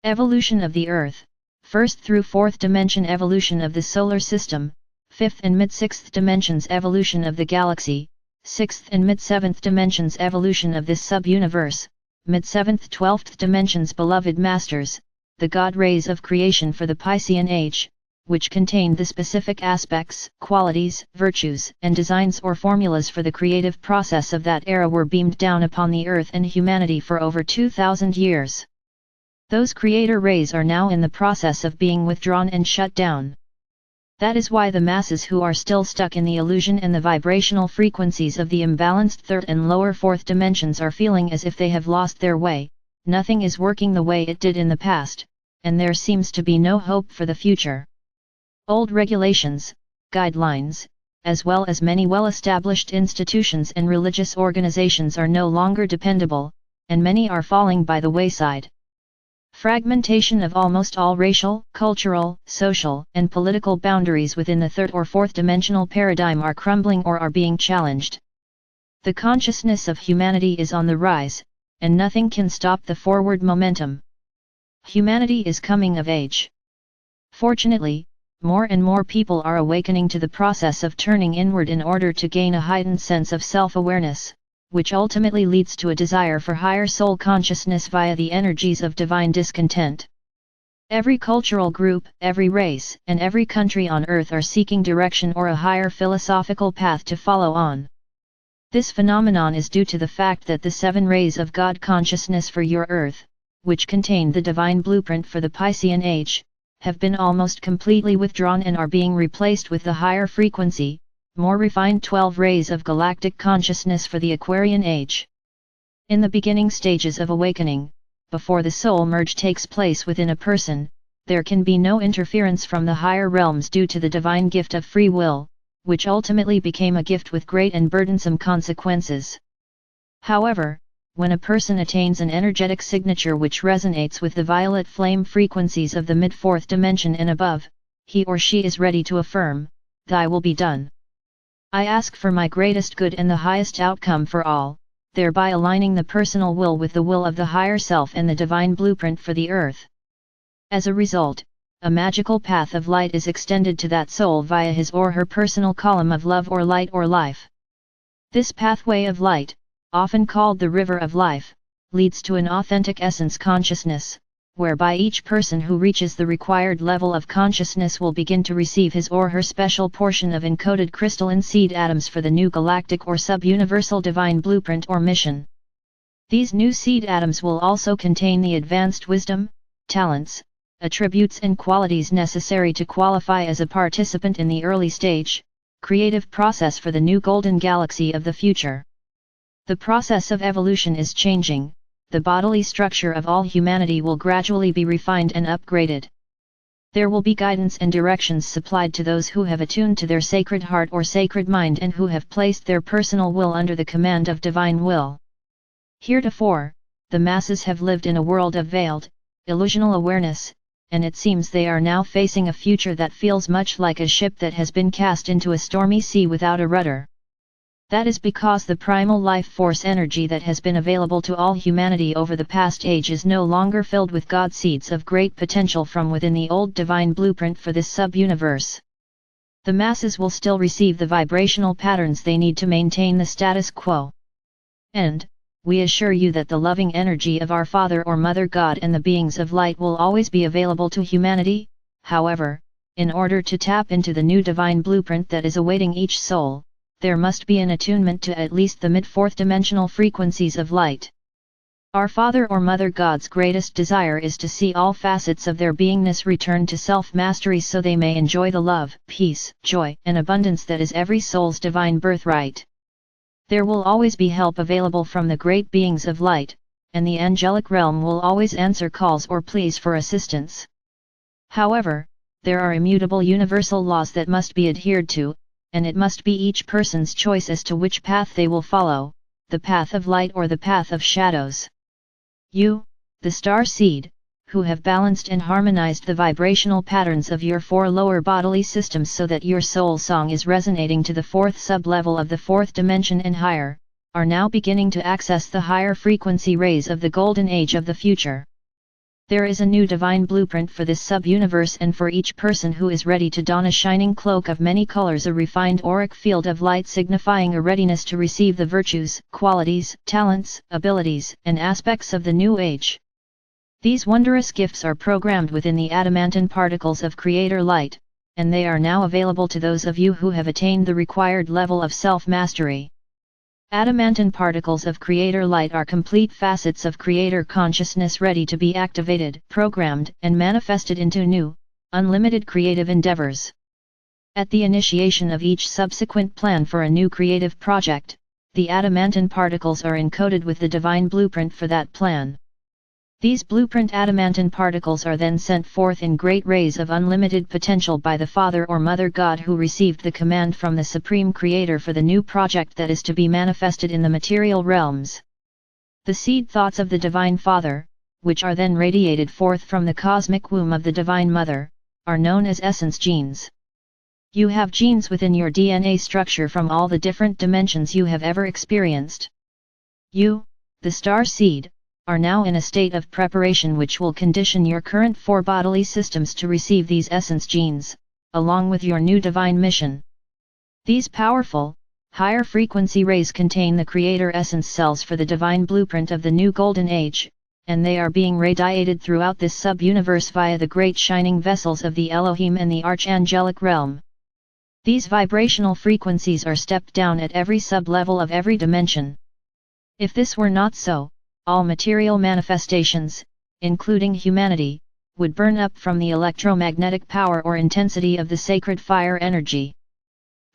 Evolution of the Earth, 1st through 4th dimension evolution of the solar system, 5th and mid-6th dimensions evolution of the galaxy, 6th and mid-7th dimensions evolution of this sub-universe, mid-7th 12th dimensions beloved masters, the God rays of creation for the Piscean age, which contained the specific aspects, qualities, virtues, and designs or formulas for the creative process of that era were beamed down upon the Earth and humanity for over 2,000 years. Those creator rays are now in the process of being withdrawn and shut down. That is why the masses who are still stuck in the illusion and the vibrational frequencies of the imbalanced 3rd and lower 4th dimensions are feeling as if they have lost their way, nothing is working the way it did in the past, and there seems to be no hope for the future. Old regulations, guidelines, as well as many well-established institutions and religious organizations are no longer dependable, and many are falling by the wayside. Fragmentation of almost all racial, cultural, social, and political boundaries within the 3rd or 4th dimensional paradigm are crumbling or are being challenged. The consciousness of humanity is on the rise, and nothing can stop the forward momentum. Humanity is coming of age. Fortunately, more and more people are awakening to the process of turning inward in order to gain a heightened sense of self-awareness, which ultimately leads to a desire for higher soul consciousness via the energies of divine discontent. Every cultural group, every race, and every country on earth are seeking direction or a higher philosophical path to follow on. This phenomenon is due to the fact that the 7 rays of God consciousness for your earth, which contain the divine blueprint for the Piscean age, have been almost completely withdrawn and are being replaced with the higher frequency, more refined 12 rays of galactic consciousness for the Aquarian age. In the beginning stages of awakening, before the soul merge takes place within a person, there can be no interference from the higher realms due to the divine gift of free will, which ultimately became a gift with great and burdensome consequences. However, when a person attains an energetic signature which resonates with the violet flame frequencies of the mid-4th dimension and above, he or she is ready to affirm, "Thy will be done. I ask for my greatest good and the highest outcome for all," thereby aligning the personal will with the will of the higher self and the divine blueprint for the earth. As a result, a magical path of light is extended to that soul via his or her personal column of love or light or life. This pathway of light, often called the river of life, leads to an authentic essence consciousness, whereby each person who reaches the required level of consciousness will begin to receive his or her special portion of encoded crystalline seed atoms for the new galactic or sub-universal divine blueprint or mission. These new seed atoms will also contain the advanced wisdom, talents, attributes and qualities necessary to qualify as a participant in the early stage, creative process for the new golden galaxy of the future. The process of evolution is changing. The bodily structure of all humanity will gradually be refined and upgraded. There will be guidance and directions supplied to those who have attuned to their sacred heart or sacred mind and who have placed their personal will under the command of divine will. Heretofore, the masses have lived in a world of veiled, illusional awareness, and it seems they are now facing a future that feels much like a ship that has been cast into a stormy sea without a rudder. That is because the primal life force energy that has been available to all humanity over the past age is no longer filled with God seeds of great potential from within the old divine blueprint for this sub-universe. The masses will still receive the vibrational patterns they need to maintain the status quo. And, we assure you that the loving energy of our Father or Mother God and the beings of light will always be available to humanity. However, in order to tap into the new divine blueprint that is awaiting each soul, there must be an attunement to at least the mid-4th dimensional frequencies of light. Our Father or Mother God's greatest desire is to see all facets of their beingness return to self-mastery so they may enjoy the love, peace, joy, and abundance that is every soul's divine birthright. There will always be help available from the great beings of light, and the angelic realm will always answer calls or pleas for assistance. However, there are immutable universal laws that must be adhered to, and it must be each person's choice as to which path they will follow, the path of light or the path of shadows. You, the star seed, who have balanced and harmonized the vibrational patterns of your 4 lower bodily systems so that your soul song is resonating to the 4th sub-level of the 4th dimension and higher, are now beginning to access the higher frequency rays of the golden age of the future. There is a new divine blueprint for this sub-universe, and for each person who is ready to don a shining cloak of many colors, a refined auric field of light signifying a readiness to receive the virtues, qualities, talents, abilities, and aspects of the new age. These wondrous gifts are programmed within the adamantine particles of Creator Light, and they are now available to those of you who have attained the required level of self-mastery. Adamantine particles of Creator Light are complete facets of Creator consciousness ready to be activated, programmed, and manifested into new, unlimited creative endeavors. At the initiation of each subsequent plan for a new creative project, the adamantine particles are encoded with the divine blueprint for that plan. These blueprint adamantine particles are then sent forth in great rays of unlimited potential by the Father or Mother God who received the command from the Supreme Creator for the new project that is to be manifested in the material realms. The seed thoughts of the Divine Father, which are then radiated forth from the cosmic womb of the Divine Mother, are known as essence genes. You have genes within your DNA structure from all the different dimensions you have ever experienced. You, the star seed, are now in a state of preparation which will condition your current 4 bodily systems to receive these essence genes, along with your new divine mission. These powerful, higher frequency rays contain the Creator essence cells for the divine blueprint of the new golden age, and they are being radiated throughout this sub-universe via the great shining vessels of the Elohim and the Archangelic realm. These vibrational frequencies are stepped down at every sub-level of every dimension. If this were not so, all material manifestations, including humanity, would burn up from the electromagnetic power or intensity of the sacred fire energy.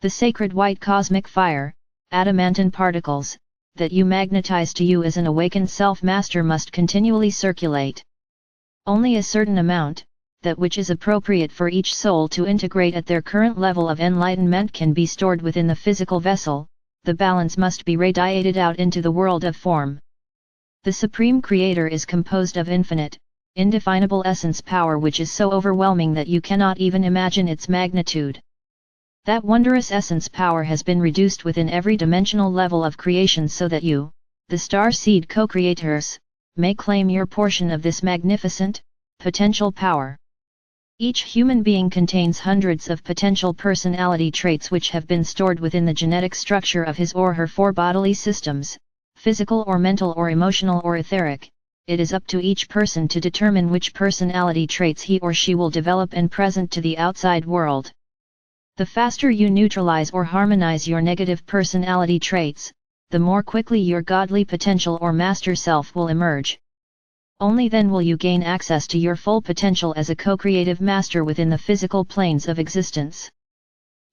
The sacred white cosmic fire, adamantine particles, that you magnetize to you as an awakened self-master must continually circulate. Only a certain amount, that which is appropriate for each soul to integrate at their current level of enlightenment, can be stored within the physical vessel. The balance must be radiated out into the world of form. The Supreme Creator is composed of infinite, indefinable essence power which is so overwhelming that you cannot even imagine its magnitude. That wondrous essence power has been reduced within every dimensional level of creation so that you, the star seed co-creators, may claim your portion of this magnificent, potential power. Each human being contains hundreds of potential personality traits which have been stored within the genetic structure of his or her 4 bodily systems. Physical or mental or emotional or etheric. It is up to each person to determine which personality traits he or she will develop and present to the outside world. The faster you neutralize or harmonize your negative personality traits, the more quickly your godly potential or master self will emerge. Only then will you gain access to your full potential as a co-creative master within the physical planes of existence.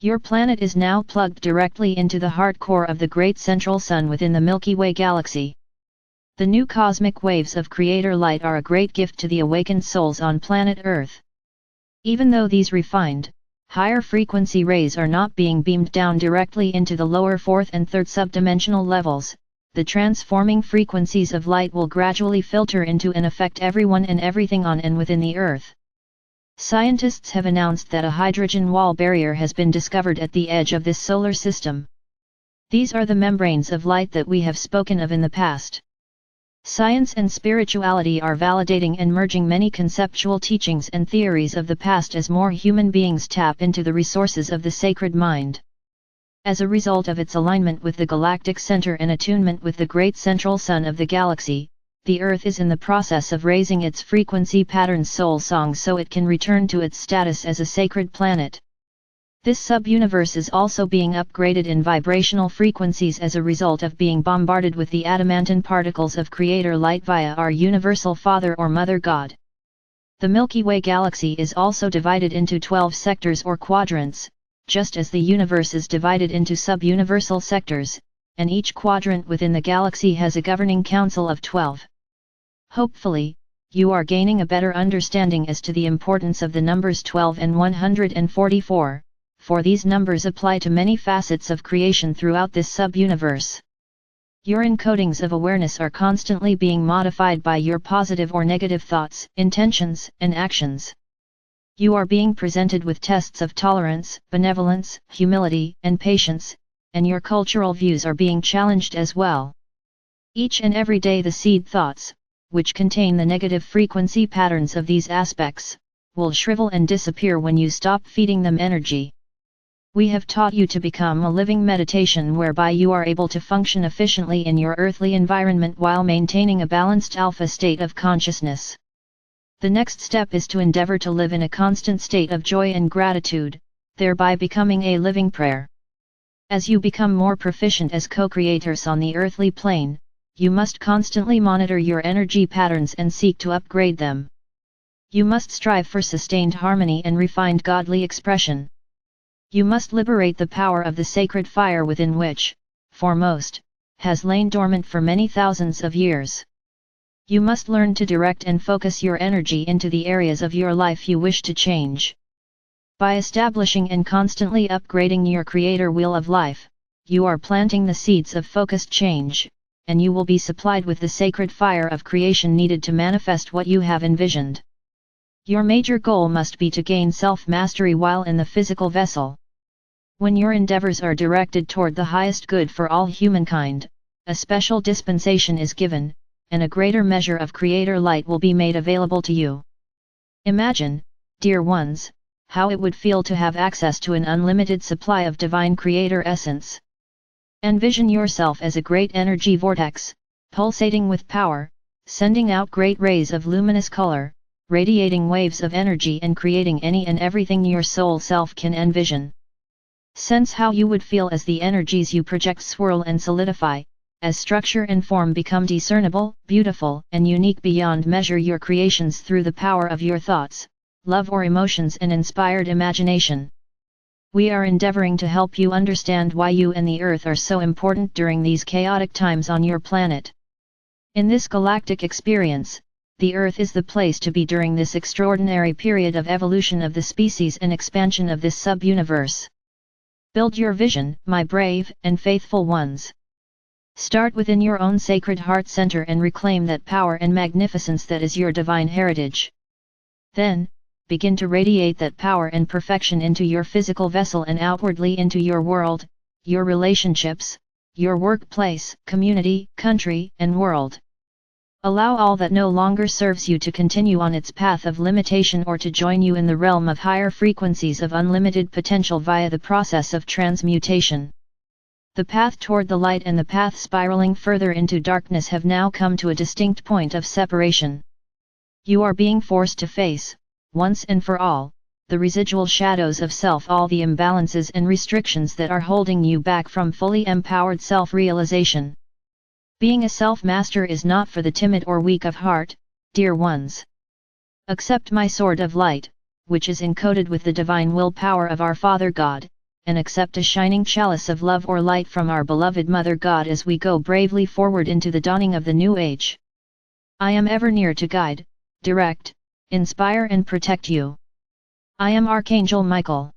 Your planet is now plugged directly into the heart core of the great central sun within the Milky Way galaxy. The new cosmic waves of Creator Light are a great gift to the awakened souls on planet Earth. Even though these refined, higher frequency rays are not being beamed down directly into the lower 4th and 3rd subdimensional levels, the transforming frequencies of light will gradually filter into and affect everyone and everything on and within the Earth. Scientists have announced that a hydrogen wall barrier has been discovered at the edge of this solar system. These are the membranes of light that we have spoken of in the past. Science and spirituality are validating and merging many conceptual teachings and theories of the past as more human beings tap into the resources of the sacred mind. As a result of its alignment with the galactic center and attunement with the great central sun of the galaxy, the Earth is in the process of raising its frequency pattern soul song so it can return to its status as a sacred planet. This sub-universe is also being upgraded in vibrational frequencies as a result of being bombarded with the adamantine particles of Creator Light via our Universal Father or Mother God. The Milky Way galaxy is also divided into 12 sectors or quadrants, just as the universe is divided into sub-universal sectors, and each quadrant within the galaxy has a governing council of 12. Hopefully, you are gaining a better understanding as to the importance of the numbers 12 and 144, for these numbers apply to many facets of creation throughout this sub-universe. Your encodings of awareness are constantly being modified by your positive or negative thoughts, intentions, and actions. You are being presented with tests of tolerance, benevolence, humility, and patience, and your cultural views are being challenged as well. Each and every day the seed thoughts, which contain the negative frequency patterns of these aspects, will shrivel and disappear when you stop feeding them energy. We have taught you to become a living meditation whereby you are able to function efficiently in your earthly environment while maintaining a balanced alpha state of consciousness. The next step is to endeavor to live in a constant state of joy and gratitude, thereby becoming a living prayer. As you become more proficient as co-creators on the earthly plane, you must constantly monitor your energy patterns and seek to upgrade them. You must strive for sustained harmony and refined godly expression. You must liberate the power of the sacred fire within which, foremost, has lain dormant for many thousands of years. You must learn to direct and focus your energy into the areas of your life you wish to change. By establishing and constantly upgrading your creator wheel of life, you are planting the seeds of focused change, and you will be supplied with the sacred fire of creation needed to manifest what you have envisioned. Your major goal must be to gain self-mastery while in the physical vessel. When your endeavors are directed toward the highest good for all humankind, a special dispensation is given, and a greater measure of creator light will be made available to you. Imagine, dear ones, how it would feel to have access to an unlimited supply of divine creator essence. Envision yourself as a great energy vortex, pulsating with power, sending out great rays of luminous color, radiating waves of energy and creating any and everything your soul self can envision. Sense how you would feel as the energies you project swirl and solidify, as structure and form become discernible, beautiful, and unique beyond measure your creations through the power of your thoughts, love or emotions and inspired imagination. We are endeavoring to help you understand why you and the Earth are so important during these chaotic times on your planet. In this galactic experience, the Earth is the place to be during this extraordinary period of evolution of the species and expansion of this sub-universe. Build your vision, my brave and faithful ones. Start within your own sacred heart center and reclaim that power and magnificence that is your divine heritage. Then, begin to radiate that power and perfection into your physical vessel and outwardly into your world, your relationships, your workplace, community, country, and world. Allow all that no longer serves you to continue on its path of limitation or to join you in the realm of higher frequencies of unlimited potential via the process of transmutation. The path toward the light and the path spiraling further into darkness have now come to a distinct point of separation. You are being forced to face, once and for all, the residual shadows of self, all the imbalances and restrictions that are holding you back from fully empowered self-realization. Being a self-master is not for the timid or weak of heart, dear ones. Accept my sword of light, which is encoded with the divine willpower of our Father God, and accept a shining chalice of love or light from our beloved Mother God as we go bravely forward into the dawning of the new age. I am ever near to guide, direct, inspire and protect you. I am Archangel Michael.